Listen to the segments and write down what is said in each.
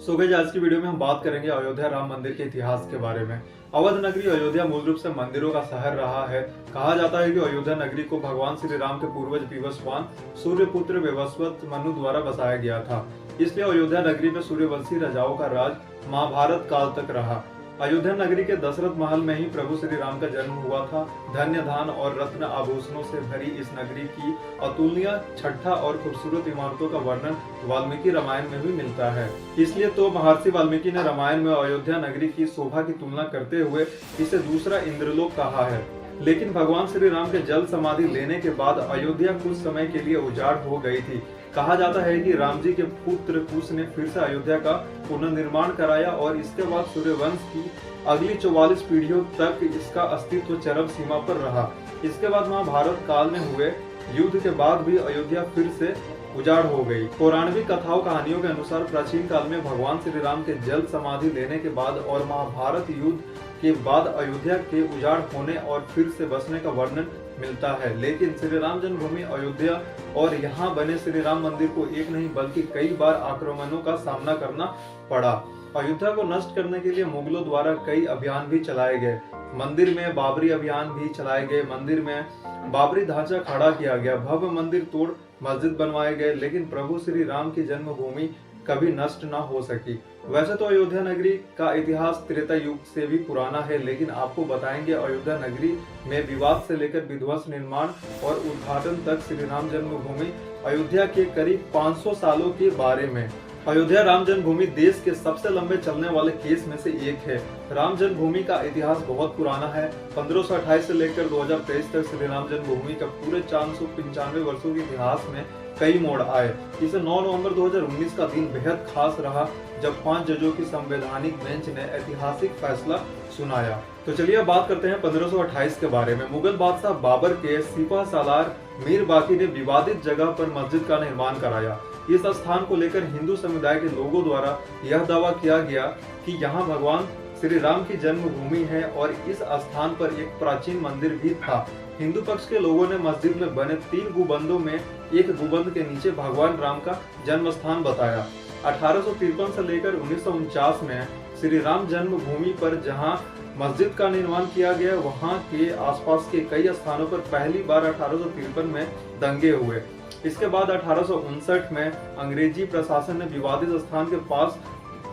So guys, आज की video में हम बात करेंगे अयोध्या राम मंदिर के इतिहास के बारे में। अवध नगरी अयोध्या मूल रूप से मंदिरों का शहर रहा है। कहा जाता है कि अयोध्या नगरी को भगवान श्री राम के पूर्वज विवस्वान सूर्यपुत्र विवस्वत मनु द्वारा बसाया गया था। इसलिए अयोध्या नगरी में सूर्यवंशी राजाओं का राज महाभारत काल तक रहा। अयोध्या नगरी के दशरथ महल में ही प्रभु श्री राम का जन्म हुआ था। धन्य धान और रत्न आभूषणों से भरी इस नगरी की अतुलनीय छठा और खूबसूरत इमारतों का वर्णन वाल्मीकि रामायण में भी मिलता है। इसलिए तो महर्षि वाल्मीकि ने रामायण में अयोध्या नगरी की शोभा की तुलना करते हुए इसे दूसरा इंद्रलोक कहा है। लेकिन भगवान श्री राम के जल समाधि लेने के बाद अयोध्या कुछ समय के लिए उजाड़ हो गई थी। कहा जाता है कि राम जी के पुत्र कुश ने फिर से अयोध्या का पुनर्निर्माण कराया और इसके बाद सूर्यवंश की अगली 44 पीढ़ियों तक इसका अस्तित्व चरम सीमा पर रहा। इसके बाद महाभारत काल में हुए युद्ध के बाद भी अयोध्या फिर से उजाड़ हो गई। पौराणिक कथाओं कहानियों के अनुसार प्राचीन काल में भगवान श्री राम के जल समाधि लेने के बाद और महाभारत युद्ध के बाद अयोध्या के उजाड़ होने और फिर से बसने का वर्णन मिलता है। लेकिन श्री राम जन्मभूमि अयोध्या और यहाँ बने श्री राम मंदिर को एक नहीं बल्कि कई बार आक्रमणों का सामना करना पड़ा। अयोध्या को नष्ट करने के लिए मुगलों द्वारा कई अभियान भी चलाए गए। मंदिर में बाबरी अभियान भी चलाए गए। मंदिर में बाबरी ढांचा खड़ा किया गया। भव्य मंदिर तोड़ मस्जिद बनवाए गए, लेकिन प्रभु श्री राम की जन्मभूमि कभी नष्ट न हो सकी। वैसे तो अयोध्या नगरी का इतिहास त्रेता युग से भी पुराना है, लेकिन आपको बताएंगे अयोध्या नगरी में विवाद से लेकर विध्वंस, निर्माण और उद्घाटन तक श्री राम जन्मभूमि अयोध्या के करीब 500 सालों के बारे में। अयोध्या राम जन्मभूमि देश के सबसे लंबे चलने वाले केस में से एक है। राम जन्मभूमि का इतिहास बहुत पुराना है। 1528 से लेकर 2023 तक श्री राम जन्मभूमि का पूरे 495 वर्षों के इतिहास में कई मोड़ आए। इसे 9 नवंबर 2019 का दिन बेहद खास रहा, जब 5 जजों की संवैधानिक बेंच ने ऐतिहासिक फैसला सुनाया। तो चलिए अब बात करते हैं 1528 के बारे में। मुगल बादशाह बाबर के सिपह सालार मीर बाकी ने विवादित जगह पर मस्जिद का निर्माण कराया। इस स्थान को लेकर हिंदू समुदाय के लोगों द्वारा यह दावा किया गया कि यहाँ भगवान श्री राम की जन्मभूमि है और इस स्थान पर एक प्राचीन मंदिर भी था। हिंदू पक्ष के लोगों ने मस्जिद में बने 3 गुंबदों में एक गुंबद के नीचे भगवान राम का जन्म स्थान बताया। 1853 से लेकर 1949 में श्री राम जन्मभूमि पर जहां मस्जिद का निर्माण किया गया, वहां के आसपास के कई स्थानों पर पहली बार 1853 में दंगे हुए। इसके बाद 1859 में अंग्रेजी प्रशासन ने विवादित स्थान के पास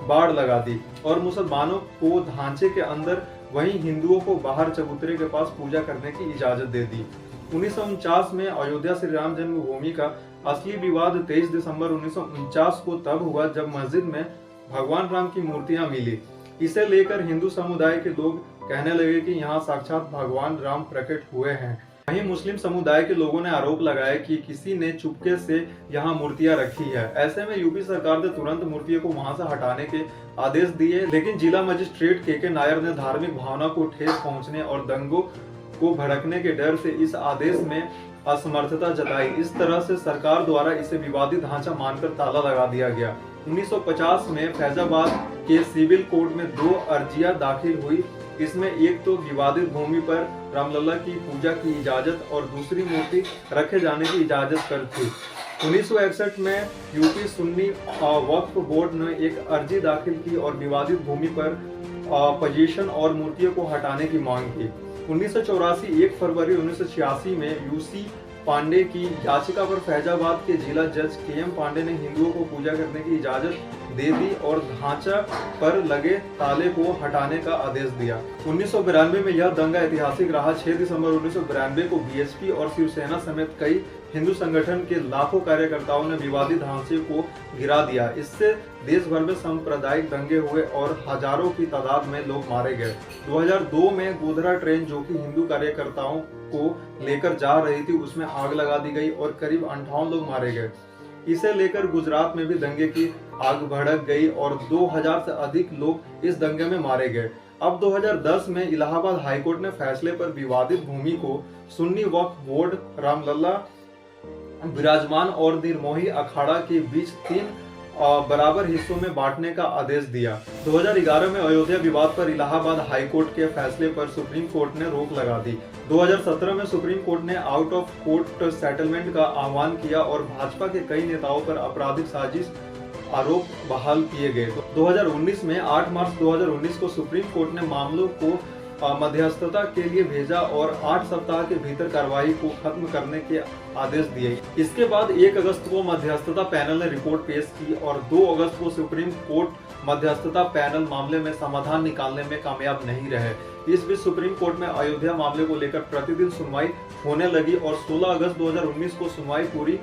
बाड़ लगा दी और मुसलमानों को ढांचे के अंदर, वहीं हिंदुओं को बाहर चबूतरे के पास पूजा करने की इजाजत दे दी। 1949 में अयोध्या श्री राम जन्मभूमि का असली विवाद 23 दिसंबर 1949 को तब हुआ जब मस्जिद में भगवान राम की मूर्तियां मिली। इसे लेकर हिंदू समुदाय के लोग कहने लगे कि यहाँ साक्षात भगवान राम प्रकट हुए हैं। वहीं मुस्लिम समुदाय के लोगों ने आरोप लगाया कि किसी ने चुपके से यहाँ मूर्तियां रखी है। ऐसे में यूपी सरकार ने तुरंत मूर्तियों को वहां से हटाने के आदेश दिए, लेकिन जिला मजिस्ट्रेट के नायर ने धार्मिक भावना को ठेस पहुंचने और दंगों को भड़कने के डर से इस आदेश में असमर्थता जताई। इस तरह से सरकार द्वारा इसे विवादित ढांचा मानकर ताला लगा दिया गया। 1950 में फैजाबाद के सिविल कोर्ट में 2 अर्जियां दाखिल हुई। इसमें एक तो विवादित भूमि पर रामलला की पूजा की इजाजत और दूसरी मूर्ति रखे जाने की इजाजत पर थी। 1961 में यूपी सुन्नी वक्फ बोर्ड ने एक अर्जी दाखिल की और विवादित भूमि पर पोजीशन और मूर्तियों को हटाने की मांग की। 1984 1 फरवरी 1986 में यूसी पांडे की याचिका पर फैजाबाद के जिला जज केएम पांडे ने हिंदुओं को पूजा करने की इजाजत दे दी और ढांचा पर लगे ताले को हटाने का आदेश दिया। 1992 में यह दंगा ऐतिहासिक रहा। 6 दिसंबर 1992 को बीएसपी और शिवसेना समेत कई हिंदू संगठन के लाखों कार्यकर्ताओं ने विवादित ढांचे को गिरा दिया। इससे देश भर में सांप्रदायिक दंगे हुए और हजारों की तादाद में लोग मारे गए। 2002 में गोधरा ट्रेन, जो कि हिंदू कार्यकर्ताओं को लेकर जा रही थी, उसमें आग लगा दी गई और करीब 58 लोग मारे गए। इसे लेकर गुजरात में भी दंगे की आग भड़क गई और 2000 से अधिक लोग इस दंगे में मारे गए। अब 2010 में इलाहाबाद हाईकोर्ट ने फैसले पर विवादित भूमि को सुन्नी वक्फ बोर्ड, रामलला विराजमान और निर्मोही अखाड़ा के बीच 3 बराबर हिस्सों में बांटने का आदेश दिया। 2011 में अयोध्या विवाद पर इलाहाबाद हाईकोर्ट के फैसले पर सुप्रीम कोर्ट ने रोक लगा दी। 2017 में सुप्रीम कोर्ट ने आउट ऑफ कोर्ट सेटलमेंट का आह्वान किया और भाजपा के कई नेताओं पर आपराधिक साजिश आरोप बहाल किए गए। तो 2019 में 8 मार्च 2019 को सुप्रीम कोर्ट ने मामलों को मध्यस्थता के लिए भेजा और 8 सप्ताह के भीतर कार्रवाई को खत्म करने के आदेश दिए। इसके बाद 1 अगस्त को मध्यस्थता पैनल ने रिपोर्ट पेश की और 2 अगस्त को सुप्रीम कोर्ट मध्यस्थता पैनल मामले में समाधान निकालने में कामयाब नहीं रहे। इस बीच सुप्रीम कोर्ट में अयोध्या मामले को लेकर प्रतिदिन सुनवाई होने लगी और 16 अगस्त 2019 को सुनवाई पूरी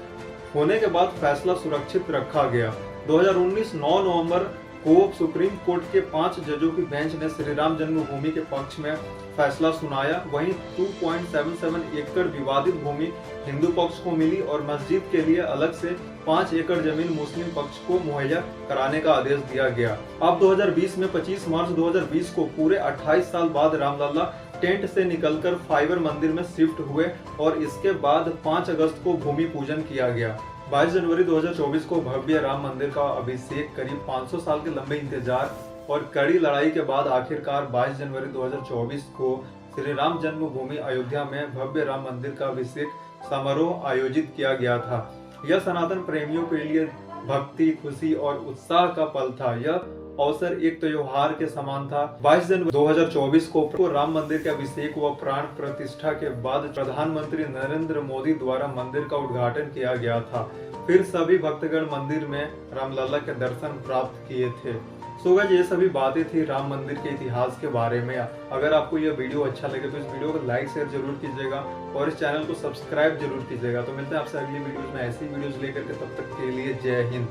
होने के बाद फैसला सुरक्षित रखा गया। 2019 9 नवंबर को सुप्रीम कोर्ट के 5 जजों की बेंच ने श्री राम जन्मभूमि के पक्ष में फैसला सुनाया। वहीं 2.77 एकड़ विवादित भूमि हिंदू पक्ष को मिली और मस्जिद के लिए अलग से 5 एकड़ जमीन मुस्लिम पक्ष को मुहैया कराने का आदेश दिया गया। अब 2020 में 25 मार्च 2020 को पूरे 28 साल बाद रामलला टेंट से निकलकर फाइबर मंदिर में शिफ्ट हुए और इसके बाद 5 अगस्त को भूमि पूजन किया गया। 22 जनवरी 2024 को भव्य राम मंदिर का अभिषेक करीब 500 साल के लंबे इंतजार और कड़ी लड़ाई के बाद आखिरकार 22 जनवरी 2024 को श्री राम जन्मभूमि अयोध्या में भव्य राम मंदिर का अभिषेक समारोह आयोजित किया गया था। यह सनातन प्रेमियों के लिए भक्ति, खुशी और उत्साह का पल था। यह अवसर एक त्योहार के समान था। 22 जनवरी 2024 को राम मंदिर के अभिषेक व प्राण प्रतिष्ठा के बाद प्रधानमंत्री नरेंद्र मोदी द्वारा मंदिर का उद्घाटन किया गया था। फिर सभी भक्तगण मंदिर में रामलला के दर्शन प्राप्त किए थे। सो गाइस, ये सभी बातें थी राम मंदिर के इतिहास के बारे में। अगर आपको यह वीडियो अच्छा लगे तो इस वीडियो को लाइक शेयर जरूर कीजिएगा और इस चैनल को सब्सक्राइब जरूर कीजिएगा। तो मिलते हैं आपसे अगली वीडियोस में ऐसी वीडियोस लेकर के, तब तक के लिए जय हिंद।